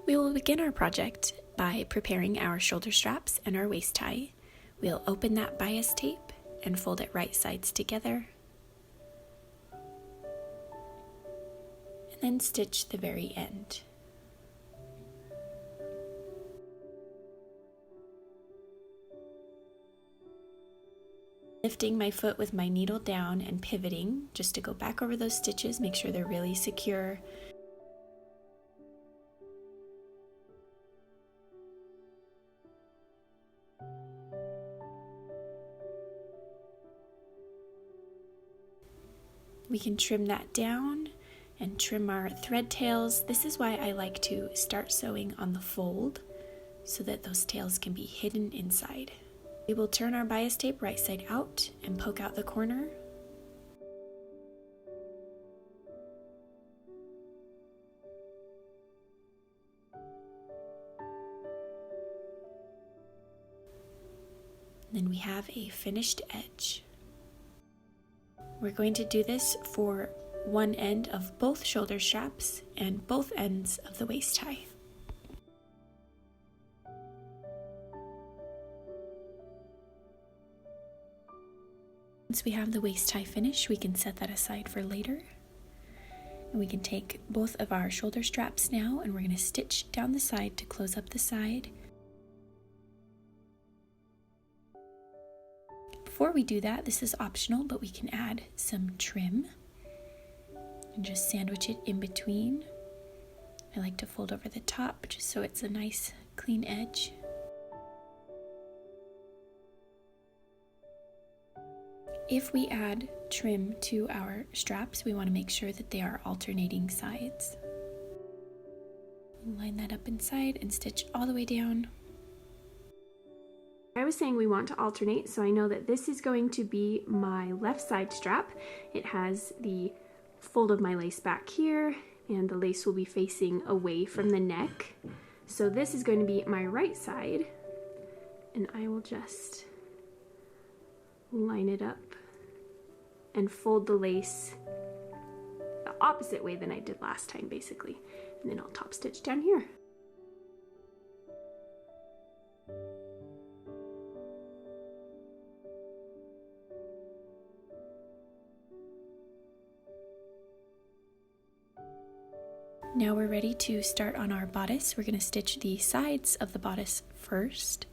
We will begin our project by preparing our shoulder straps and our waist tie. We'll open that bias tape and fold it right sides together, and then stitch the very end. Lifting my foot with my needle down and pivoting just to go back over those stitches, make sure they're really secure. We can trim that down and trim our thread tails. This is why I like to start sewing on the fold so that those tails can be hidden inside. We will turn our bias tape right side out and poke out the corner. Then we have a finished edge. We're going to do this for one end of both shoulder straps and both ends of the waist tie. Once we have the waist tie finished, we can set that aside for later. And we can take both of our shoulder straps now, and we're going to stitch down the side to close up the side. Before we do that, this is optional, but we can add some trim and just sandwich it in between. I like to fold over the top just so it's a nice clean edge. If we add trim to our straps, we want to make sure that they are alternating sides. Line that up inside and stitch all the way down. I was saying we want to alternate, so I know that this is going to be my left side strap. It has the fold of my lace back here, and the lace will be facing away from the neck. So this is going to be my right side, and I will just line it up and fold the lace the opposite way than I did last time, basically. And then I'll top stitch down here. Now we're ready to start on our bodice. We're going to stitch the sides of the bodice first.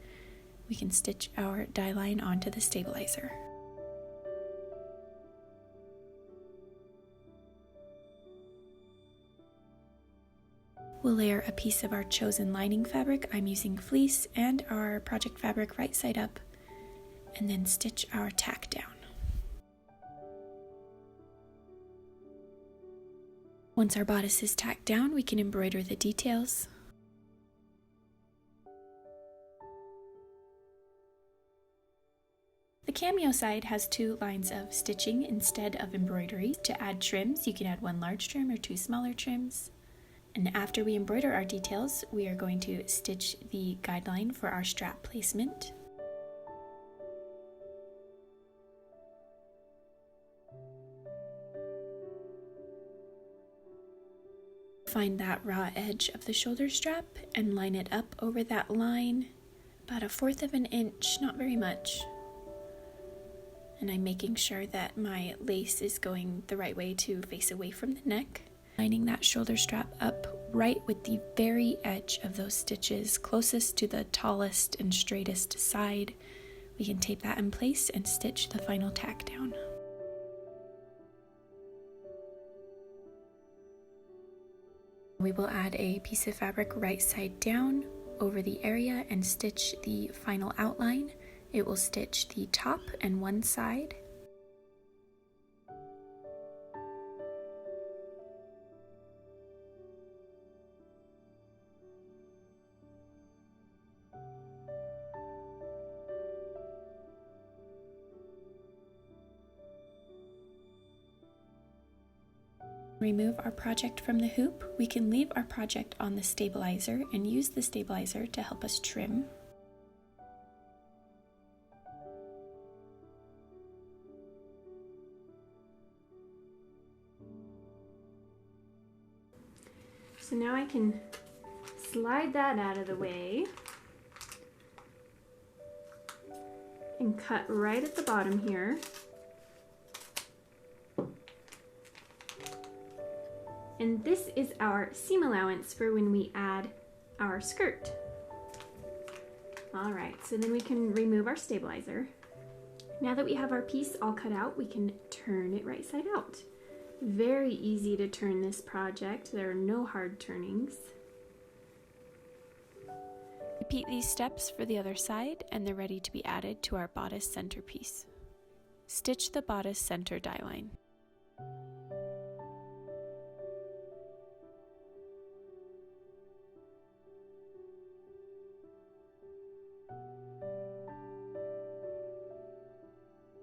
We can stitch our die line onto the stabilizer. We'll layer a piece of our chosen lining fabric. I'm using fleece and our project fabric right side up, and then stitch our tack down. Once our bodice is tacked down, we can embroider the details. The cameo side has 2 lines of stitching instead of embroidery. To add trims, you can add 1 large trim or 2 smaller trims. And after we embroider our details, we are going to stitch the guideline for our strap placement. Find that raw edge of the shoulder strap and line it up over that line, about 1/4 of an inch, not very much. And I'm making sure that my lace is going the right way to face away from the neck. Lining that shoulder strap up right with the very edge of those stitches closest to the tallest and straightest side. We can tape that in place and stitch the final tack down. We will add a piece of fabric right side down over the area and stitch the final outline. It will stitch the top and one side. Remove our project from the hoop. We can leave our project on the stabilizer and use the stabilizer to help us trim. So now I can slide that out of the way and cut right at the bottom here. And this is our seam allowance for when we add our skirt. All right, so then we can remove our stabilizer. Now that we have our piece all cut out, we can turn it right side out. Very easy to turn this project. There are no hard turnings. Repeat these steps for the other side and they're ready to be added to our bodice centerpiece. Stitch the bodice center die line.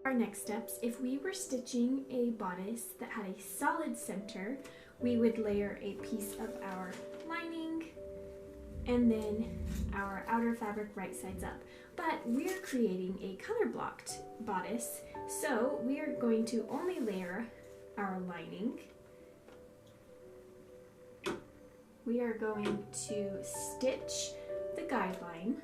Our next steps, if we were stitching a bodice that had a solid center, we would layer a piece of our lining and then our outer fabric right sides up. But we're creating a color blocked bodice, so we are going to only layer our lining. We are going to stitch the guideline.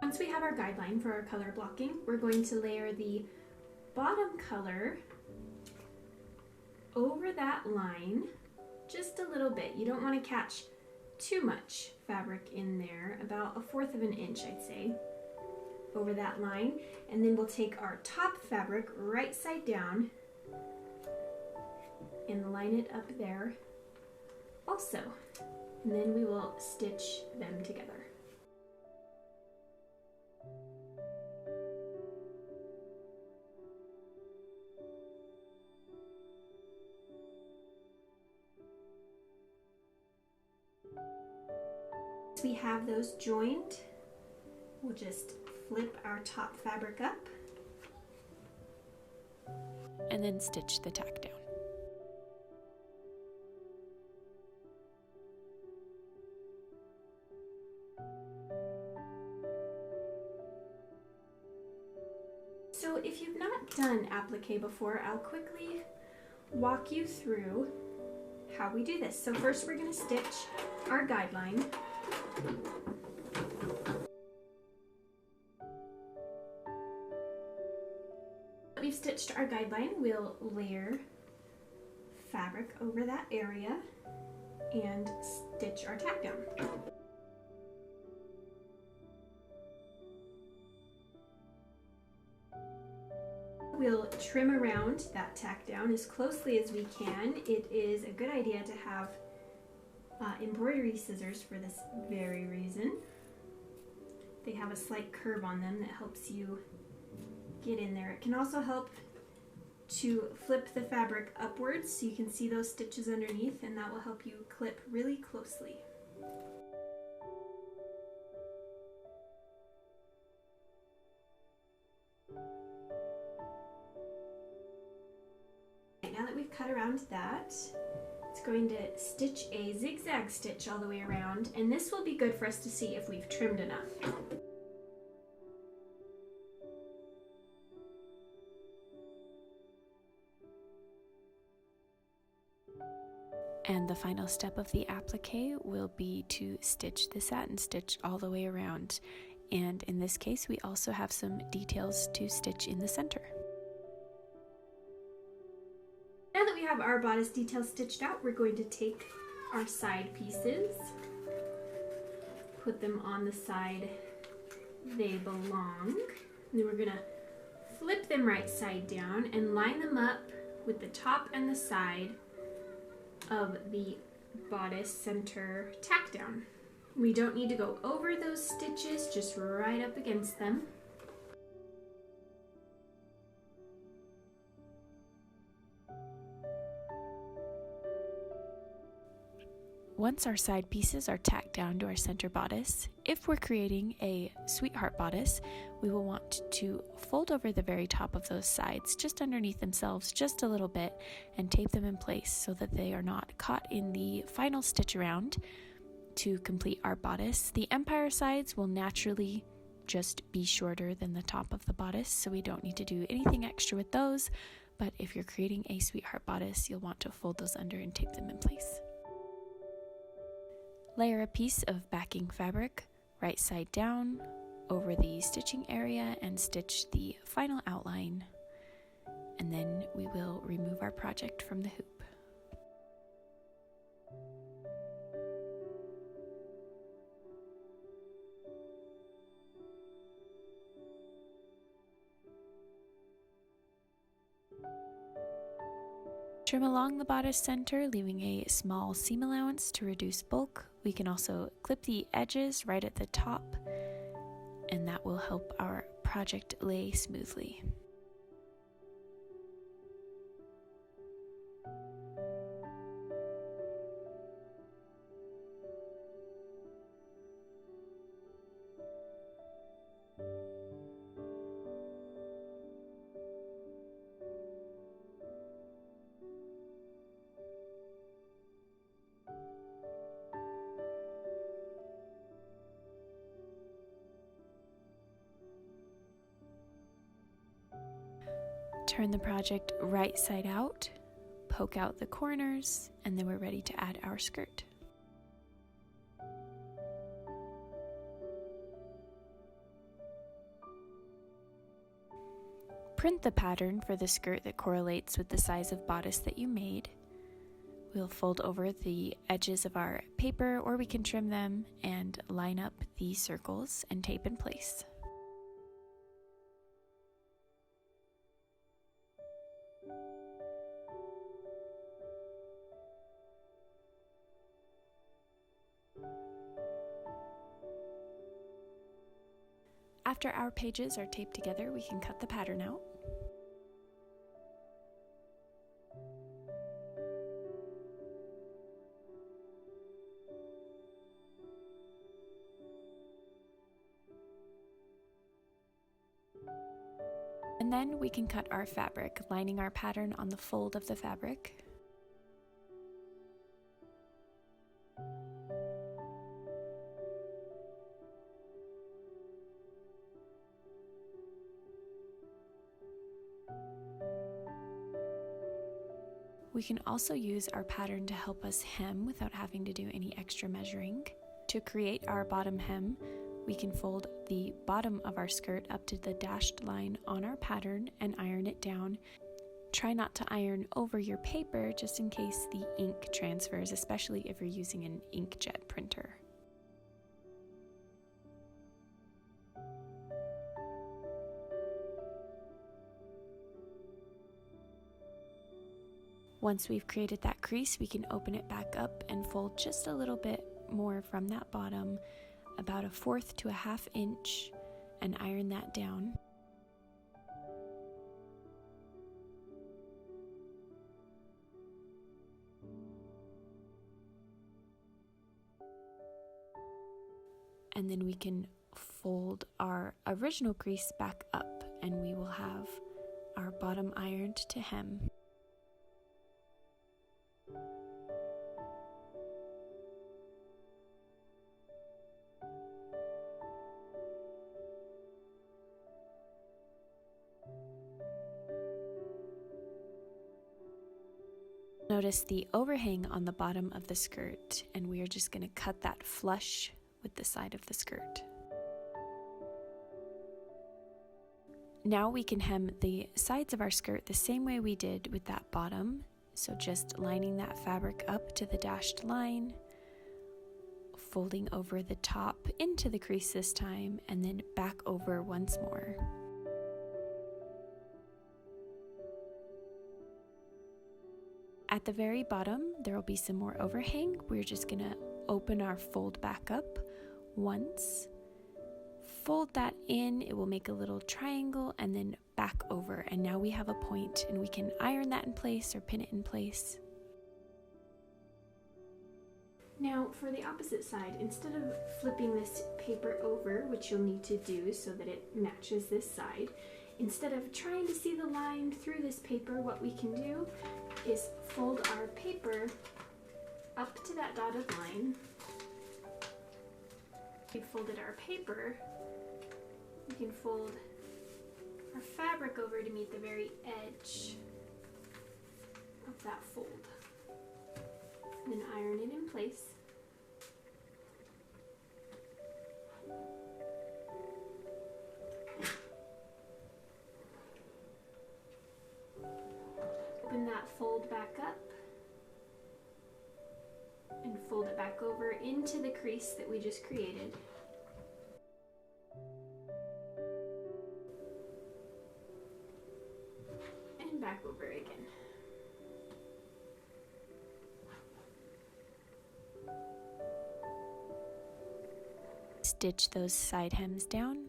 Once we have our guideline for our color blocking, we're going to layer the bottom color over that line just a little bit. You don't want to catch too much fabric in there, about 1/4 of an inch, I'd say, over that line. And then we'll take our top fabric right side down and line it up there also. And then we will stitch them together. We have those joined, we'll just flip our top fabric up and then stitch the tack down. So if you've not done applique before, I'll quickly walk you through how we do this. So first we're going to stitch our guideline. We've stitched our guideline, we'll layer fabric over that area and stitch our tack down. We'll trim around that tack down as closely as we can. It is a good idea to have embroidery scissors for this very reason. They have a slight curve on them that helps you get in there. It can also help to flip the fabric upwards so you can see those stitches underneath, and that will help you clip really closely. Now that we've cut around that, it's going to stitch a zigzag stitch all the way around, and this will be good for us to see if we've trimmed enough. And the final step of the applique will be to stitch the satin stitch all the way around. And in this case, we also have some details to stitch in the center. Now that we have our bodice details stitched out, we're going to take our side pieces, put them on the side they belong, and then we're going to flip them right side down and line them up with the top and the side of the bodice center tack down. We don't need to go over those stitches, just right up against them. Once our side pieces are tacked down to our center bodice, if we're creating a sweetheart bodice, we will want to fold over the very top of those sides, just underneath themselves, just a little bit, and tape them in place so that they are not caught in the final stitch around. to complete our bodice. The empire sides will naturally just be shorter than the top of the bodice, so we don't need to do anything extra with those. But if you're creating a sweetheart bodice, you'll want to fold those under and tape them in place. Layer a piece of backing fabric right side down over the stitching area and stitch the final outline. And then we will remove our project from the hoop. Trim along the bodice center, leaving a small seam allowance to reduce bulk. We can also clip the edges right at the top, and that will help our project lay smoothly. Turn the project right side out, poke out the corners, and then we're ready to add our skirt. Print the pattern for the skirt that correlates with the size of bodice that you made. We'll fold over the edges of our paper, or we can trim them and line up the circles and tape in place. After our pages are taped together, we can cut the pattern out. And then we can cut our fabric, lining our pattern on the fold of the fabric. We can also use our pattern to help us hem without having to do any extra measuring. To create our bottom hem, we can fold the bottom of our skirt up to the dashed line on our pattern and iron it down. Try not to iron over your paper just in case the ink transfers, especially if you're using an inkjet printer. Once we've created that crease, we can open it back up and fold just a little bit more from that bottom, about 1/4 to 1/2 inch, and iron that down. And then we can fold our original crease back up, and we will have our bottom ironed to hem. Notice the overhang on the bottom of the skirt, and we are just going to cut that flush with the side of the skirt. Now we can hem the sides of our skirt the same way we did with that bottom, so just lining that fabric up to the dashed line, folding over the top into the crease this time, and then back over once more. At the very bottom, there will be some more overhang. We're just gonna open our fold back up once, fold that in, it will make a little triangle, and then back over. And now we have a point, and we can iron that in place or pin it in place. Now for the opposite side, instead of flipping this paper over, which you'll need to do so that it matches this side, instead of trying to see the line through this paper, what we can do is fold our paper up to that dotted line We've folded our paper. We can fold our fabric over to meet the very edge of that fold. And then iron it in place. Open that fold back up and fold it back over into the crease that we just created. And back over again. Stitch those side hems down.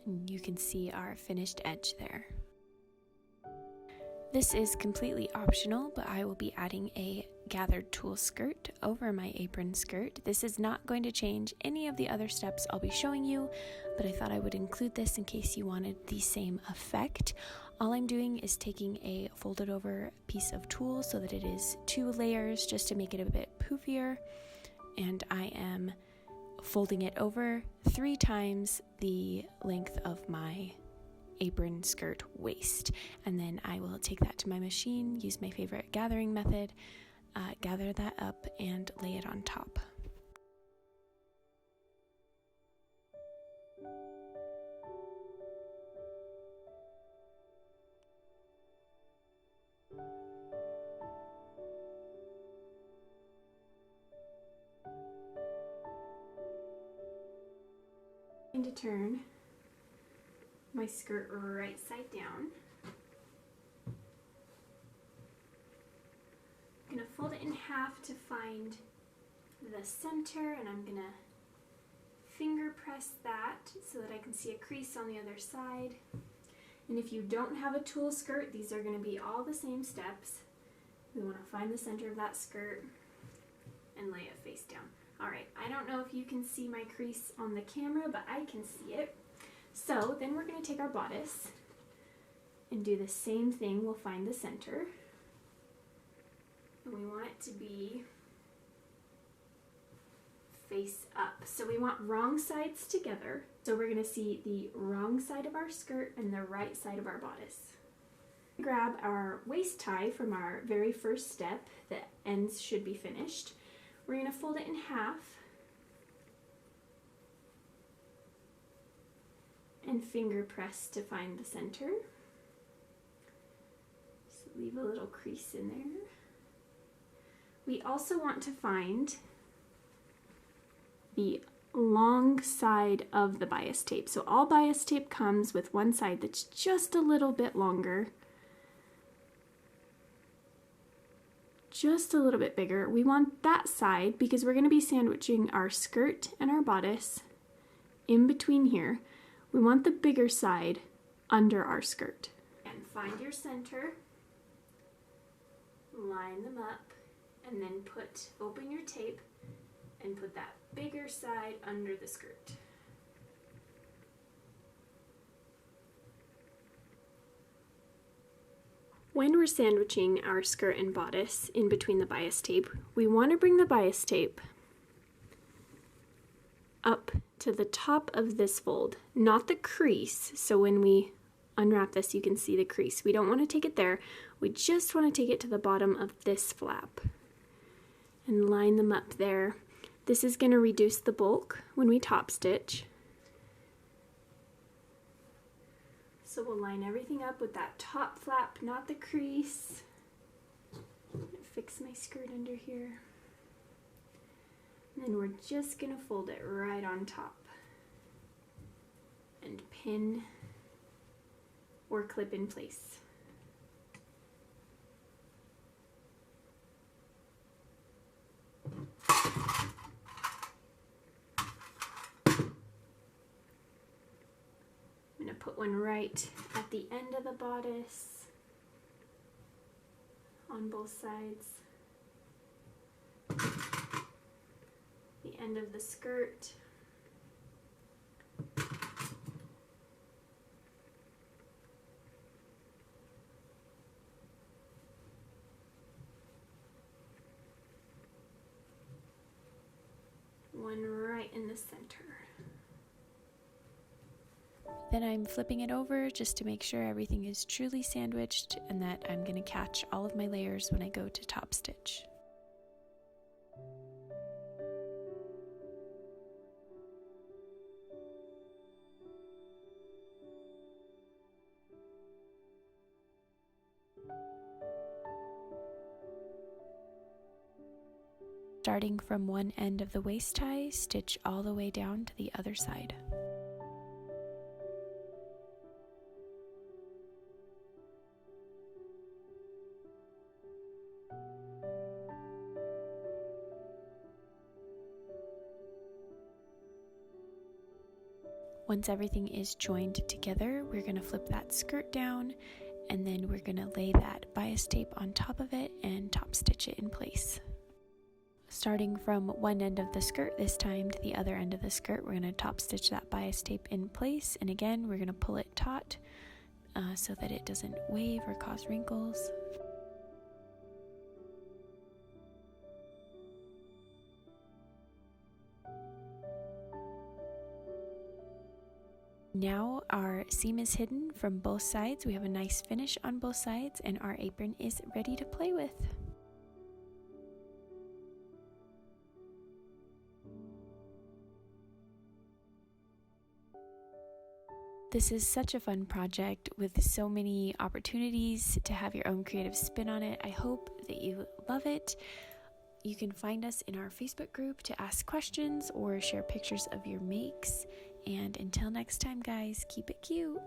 And you can see our finished edge there. This is completely optional, but I will be adding a gathered tulle skirt over my apron skirt. This is not going to change any of the other steps I'll be showing you, but I thought I would include this in case you wanted the same effect. All I'm doing is taking a folded over piece of tulle so that it is 2 layers just to make it a bit poofier, and I am folding it over 3 times the length of my apron skirt waist, and then I will take that to my machine, use my favorite gathering method, gather that up and lay it on top. And to turn my skirt right side down. I'm going to fold it in half to find the center, and I'm going to finger press that so that I can see a crease on the other side. And if you don't have a tulle skirt, these are going to be all the same steps. We want to find the center of that skirt and lay it face down. Alright, I don't know if you can see my crease on the camera, but I can see it. So then we're going to take our bodice and do the same thing. We'll find the center. And we want it to be face up. So we want wrong sides together. So we're going to see the wrong side of our skirt and the right side of our bodice. Grab our waist tie from our very first step. The ends should be finished. We're going to fold it in half and finger press to find the center. So leave a little crease in there. We also want to find the long side of the bias tape. So all bias tape comes with one side that's just a little bit longer, just a little bit bigger. We want that side because we're going to be sandwiching our skirt and our bodice in between here. We want the bigger side under our skirt. And find your center, line them up, and then open your tape and put that bigger side under the skirt. When we're sandwiching our skirt and bodice in between the bias tape, we want to bring the bias tape up to the top of this fold, not the crease. So when we unwrap this, you can see the crease. We don't want to take it there. We just want to take it to the bottom of this flap and line them up there. This is going to reduce the bulk when we top stitch. So we'll line everything up with that top flap, not the crease. Fix my skirt under here. And then we're just going to fold it right on top and pin or clip in place. I'm going to put one right at at the end of the bodice on both sides, the end of the skirt, one right in the center. Then I'm flipping it over just to make sure everything is truly sandwiched and that I'm going to catch all of my layers when I go to top stitch. Starting from one end of the waist tie, stitch all the way down to the other side. Once everything is joined together, we're going to flip that skirt down, and then we're going to lay that bias tape on top of it and top stitch it in place. Starting from one end of the skirt this time to the other end of the skirt, we're going to top stitch that bias tape in place, and again we're going to pull it taut so that it doesn't wave or cause wrinkles. Now our seam is hidden from both sides. We have a nice finish on both sides, and our apron is ready to play with. This is such a fun project with so many opportunities to have your own creative spin on it. I hope that you love it. You can find us in our Facebook group to ask questions or share pictures of your makes. And until next time, guys, keep it cute.